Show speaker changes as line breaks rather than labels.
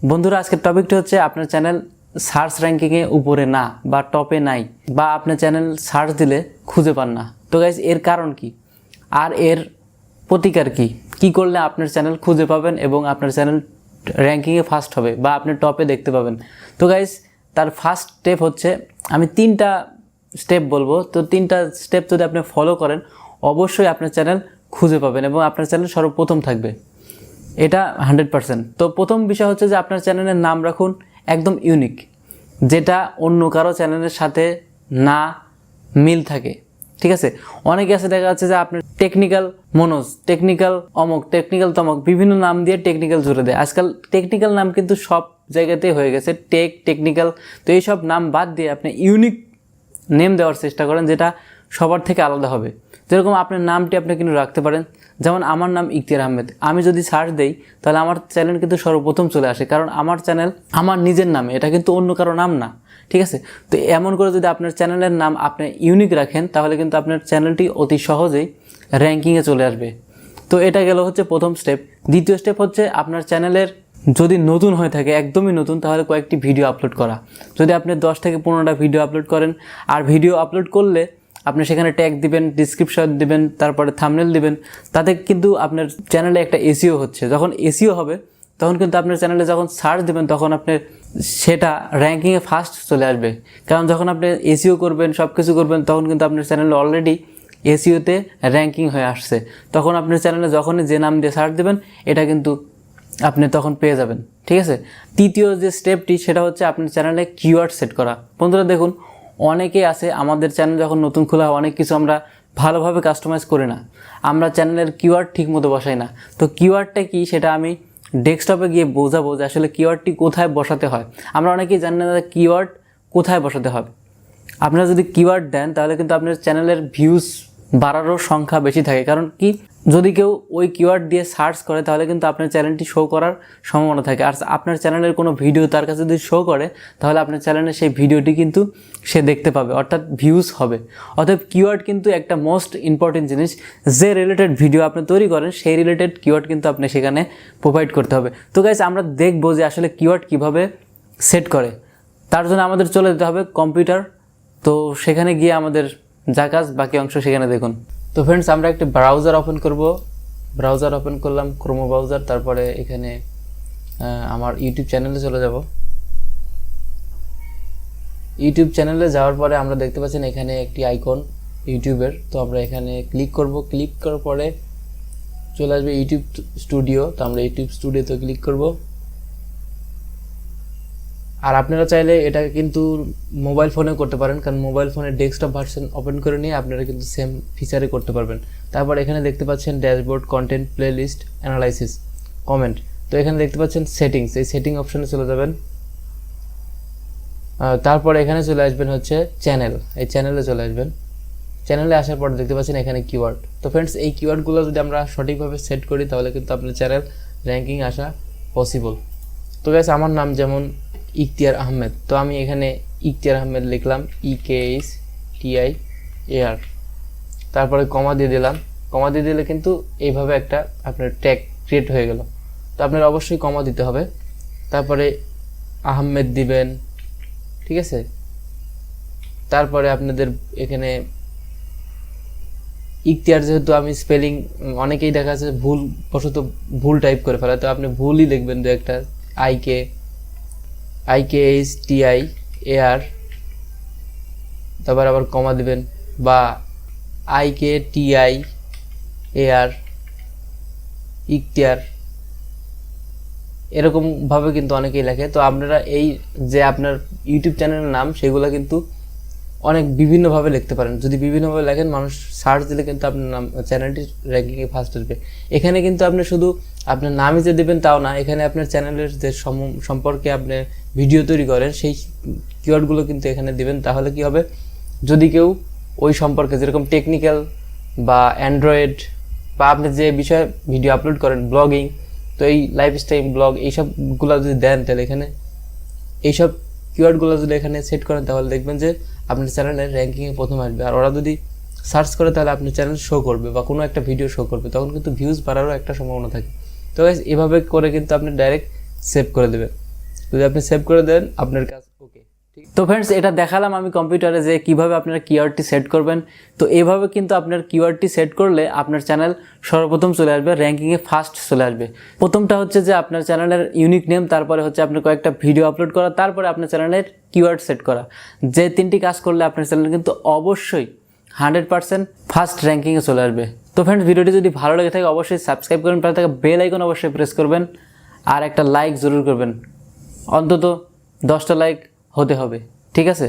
বন্ধুরা, আজকের টপিকটা হচ্ছে আপনার চ্যানেল সার্চ র্যাঙ্কিংয়ে উপরে না বা টপে নাই, বা আপনার চ্যানেল সার্চ দিলে খুঁজে পান না। তো গাইজ, এর কারণ কি আর এর প্রতিকার কি, কি করলে আপনার চ্যানেল খুঁজে পাবেন এবং আপনার চ্যানেল র্যাঙ্কিংয়ে ফার্স্ট হবে বা আপনি টপে দেখতে পাবেন। তো গাইজ, তার ফার্স্ট স্টেপ হচ্ছে, আমি 3টা স্টেপ বলবো। তো 3টা স্টেপ যদি আপনি ফলো করেন, অবশ্যই আপনার চ্যানেল খুঁজে পাবেন এবং আপনার চ্যানেল সর্বপ্রথম থাকবে, এটা 100%। তো প্রথম বিষয় হচ্ছে যে আপনার চ্যানেলের নাম রাখুন একদম ইউনিক, যেটা অন্য কারো চ্যানেলের সাথে না মিল থাকে। ঠিক আছে, অনেকে আছে দেখা যাচ্ছে যে আপনার টেকনিক্যাল মনোজ, টেকনিক্যাল অমক, টেকনিক্যাল তমক, বিভিন্ন নাম দিয়ে টেকনিক্যাল জুড়ে দেয়। আজকাল টেকনিক্যাল নাম কিন্তু সব জায়গাতেই হয়ে গেছে, টেকনিক্যাল। তো এইসব নাম বাদ দিয়ে আপনি ইউনিক নেম দেওয়ার চেষ্টা করেন, যেটা সবার থেকে আলাদা হবে। যেরকম আপনার নামটি আপনি কিন্তু রাখতে পারেন, যেমন আমার নাম ইখতিয়ার আহমেদ। আমি যদি সার্চ দেই তাহলে আমার চ্যানেল কিন্তু সর্বপ্রথম চলে আসে, কারণ আমার চ্যানেল আমার নিজের নামে, এটা কিন্তু অন্য কারো নাম না। ঠিক আছে, তো এমন করে যদি আপনার চ্যানেলের নাম আপনি ইউনিক রাখেন, তাহলে কিন্তু আপনার চ্যানেলটি অতি সহজেই র্যাঙ্কিংয়ে চলে আসবে। তো এটা গেল হচ্ছে প্রথম স্টেপ। দ্বিতীয় স্টেপ হচ্ছে আপনার চ্যানেলের যদি নতুন হয়ে থাকে, একদমই নতুন, তাহলে কয়েকটি ভিডিও আপলোড করা। যদি আপনি 10 থেকে 15টা ভিডিও আপলোড করেন, আর ভিডিও আপলোড করলে আপনি সেখানে ট্যাগ দিবেন, ডিসক্রিপশন দিবেন, তারপরে থাম্বনেল দিবেন, তাতে কিন্তু আপনার চ্যানেলে একটা এসইও হচ্ছে। যখন এসইও হবে, তখন কিন্তু আপনার চ্যানেলে যখন সার্চ দেবেন, তখন আপনি সেটা র্যাঙ্কিংয়ে ফার্স্ট চলে আসবে। কারণ যখন আপনি এসইও করবেন, সব কিছু করবেন, তখন কিন্তু আপনার চ্যানেলে অলরেডি এসইওতে র্যাঙ্কিং হয়ে আসছে। তখন আপনার চ্যানেলে যখনই যে নাম দিয়ে সার্চ দেবেন, এটা কিন্তু আপনি তখন পেয়ে যাবেন। ঠিক আছে, তৃতীয় যে স্টেপটি, সেটা হচ্ছে আপনার চ্যানেলে কিওয়ার্ড সেট করা। বন্ধুরা দেখুন, অনেকেই আছে, আমাদের চ্যানেল যখন নতুন খোলা হয়, অনেক কিছু আমরা ভালোভাবে কাস্টমাইজ করি না, আমরা চ্যানেলের কিওয়ার্ড ঠিক মতো বসাই না। তো কিওয়ার্ডটা কি, সেটা আমি ডেস্কটপে গিয়ে বোঝাবো যে আসলে কিওয়ার্ডটি কোথায় বসাতে হয়। আমরা অনেকেই জানি না কিওয়ার্ড কোথায় বসাতে হবে। আপনারা যদি কিওয়ার্ড দেন, তাহলে কিন্তু আপনার চ্যানেলের ভিউজ বাড়ারও সংখ্যা বেশি থাকে। কারণ কি, যদি কেউ ওই কিওয়ার্ড দিয়ে সার্চ করে, তাহলে কিন্তু আপনার চ্যানেলটি শো করার সম্ভাবনা থাকে। আর আপনার চ্যানেলের কোনো ভিডিও তার কাছে যদি শো করে, তাহলে আপনার চ্যানেলের সেই ভিডিওটি কিন্তু সে দেখতে পাবে, অর্থাৎ ভিউজ হবে। অতএব কিওয়ার্ড কিন্তু একটা মোস্ট ইম্পর্টেন্ট জিনিস। যে রিলেটেড ভিডিও আপনি তৈরি করেন, সেই রিলেটেড কিওয়ার্ড কিন্তু আপনি সেখানে প্রোভাইড করতে হবে। তো গাইস, আমরা দেখবো যে আসলে কিওয়ার্ড কিভাবে সেট করে। তার জন্য আমাদের চলে যেতে হবে কম্পিউটার। তো সেখানে গিয়ে আমাদের যা কাজ, বাকি অংশ সেখানে দেখুন। তো ফ্রেন্ডস, আমরা একটা ব্রাউজার ওপেন করব। ব্রাউজার ওপেন করলাম, ক্রোমো ব্রাউজার। তারপরে এখানে আমার ইউটিউব চ্যানেলে চলে যাব। ইউটিউব চ্যানেলে যাওয়ার পরে আমরা দেখতে পাচ্ছেন এখানে একটি আইকন ইউটিউবের। তো আমরা এখানে ক্লিক করব। ক্লিক করার পরে চলে আসবে ইউটিউব স্টুডিও। তো আমরা ইউটিউব স্টুডিওতে ক্লিক করব। আর আপনারা চাইলে এটা কিন্তু মোবাইল ফোনে করতে পারেন, কারণ মোবাইল ফোনের ডেস্কটপ ভার্সন ওপেন করে নিয়ে আপনারা কিন্তু সেম ফিচারে করতে পারবেন। তারপর এখানে দেখতে পাচ্ছেন dashboard, content, playlist, analysis, comment. তো এখানে দেখতে পাচ্ছেন সেটিংস, এই সেটিং অপশনে চলে যাবেন। তারপর এখানে চলে আসবেন হচ্ছে চ্যানেল, এই চ্যানেলে চলে আসবেন। চ্যানেলে আসার পর দেখতে পাচ্ছেন এখানে কিওয়ার্ড। তো ফ্রেন্ডস, এই কিওয়ার্ডগুলো যদি আমরা সঠিকভাবে সেট করি, তাহলে কিন্তু আপনার চ্যানেল র্যাঙ্কিং আসা পসিবল। তো গাইস, আমার নাম যেমন ইখতিয়ার আহমেদ, তো আমি এখানে ইখতিয়ার আহমেদ লিখলাম, IKHTIAR, তারপরে কমা দিয়ে দিলাম। কমা দিয়ে দিলে কিন্তু এইভাবে একটা আপনার ট্যাগ ক্রিয়েট হয়ে গেল। তো আপনার অবশ্যই কমা দিতে হবে। তারপরে আহমেদ দিবেন, ঠিক আছে। তারপরে আপনাদের এখানে ইখতিয়ার, যেহেতু আমি স্পেলিং, অনেকেই দেখা যাচ্ছে ভুল বশত ভুল টাইপ করে ফেলে, তো আপনি ভুলই লিখবেন দু একটা, IKHTIAR, তারপর আবার কমা দিবেন, বা IKTIAR ইখতিয়ার, এরকমভাবে কিন্তু অনেকেই লেখে। তো আপনারা এই যে আপনার ইউটিউব চ্যানেলের নাম, সেগুলো কিন্তু অনেক বিভিন্নভাবে লিখতে পারেন। যদি বিভিন্নভাবে লেখেন, মানুষ সার্চ দিলে কিন্তু আপনার নাম, চ্যানেলটি র্যাঙ্কিংয়ে ফার্স্ট আসবে। এখানে কিন্তু আপনি শুধু আপনার নামই যে দেবেন তাও না, এখানে আপনার চ্যানেলের যে সম্পর্কে আপনি ভিডিও তৈরি করেন, সেই কিওয়ার্ডগুলো কিন্তু এখানে দিবেন। তাহলে কি হবে, যদি কেউ ওই সম্পর্কে, যেরকম টেকনিক্যাল বা অ্যান্ড্রয়েড, বা আপনি যে বিষয়ে ভিডিও আপলোড করেন, ব্লগিং, তো এই লাইফস্টাইল ব্লগ, এইসবগুলো যদি দেন, তাহলে এখানে এইসব কিওয়ার্ডগুলো যদি এখানে সেট করেন, তাহলে দেখবেন যে আপনার চ্যানেলের র্যাঙ্কিংয়ে প্রথম আসবে। আর ওরা যদি সার্চ করে, তাহলে আপনার চ্যানেল শো করবে বা কোনো একটা ভিডিও শো করবে, তখন কিন্তু ভিউজ বাড়ারও একটা সম্ভাবনা থাকে। তো গাইস, এভাবে করে কিন্তু আপনি ডাইরেক্ট সেভ করে দেবেন।
যদি আপনি সেভ করে দেন আপনার কাজ ওকে।
তো ফ্রেন্ডস, এটা দেখালাম আমি কম্পিউটারে যে কিভাবে আপনারা কিওয়ার্ডটি সেট করবেন। তো এভাবে কিন্তু আপনার কিওয়ার্ডটি সেট করলে আপনার চ্যানেল সর্বপ্রথম চলে আসবে, র্যাঙ্কিংয়ে ফার্স্ট চলে আসবে। প্রথমটা হচ্ছে যে আপনার চ্যানেলের ইউনিক নেম, তারপরে হচ্ছে আপনার কয়েকটা ভিডিও আপলোড করা, তারপরে আপনার চ্যানেলের কিওয়ার্ড সেট করা। যে 3টি কাজ করলে আপনার চ্যানেল কিন্তু অবশ্যই 100% ফার্স্ট র্যাঙ্কিংয়ে চলে আসবে। তো ফ্রেন্ডস, ভিডিওটি যদি ভালো লেগে থাকে অবশ্যই সাবস্ক্রাইব করবেন, পাশে থাকা বেল আইকন অবশ্যই প্রেস করবেন, আর একটা লাইক জরুর করবেন। অন্তত 10টা লাইক হতে হবে, ঠিক আছে?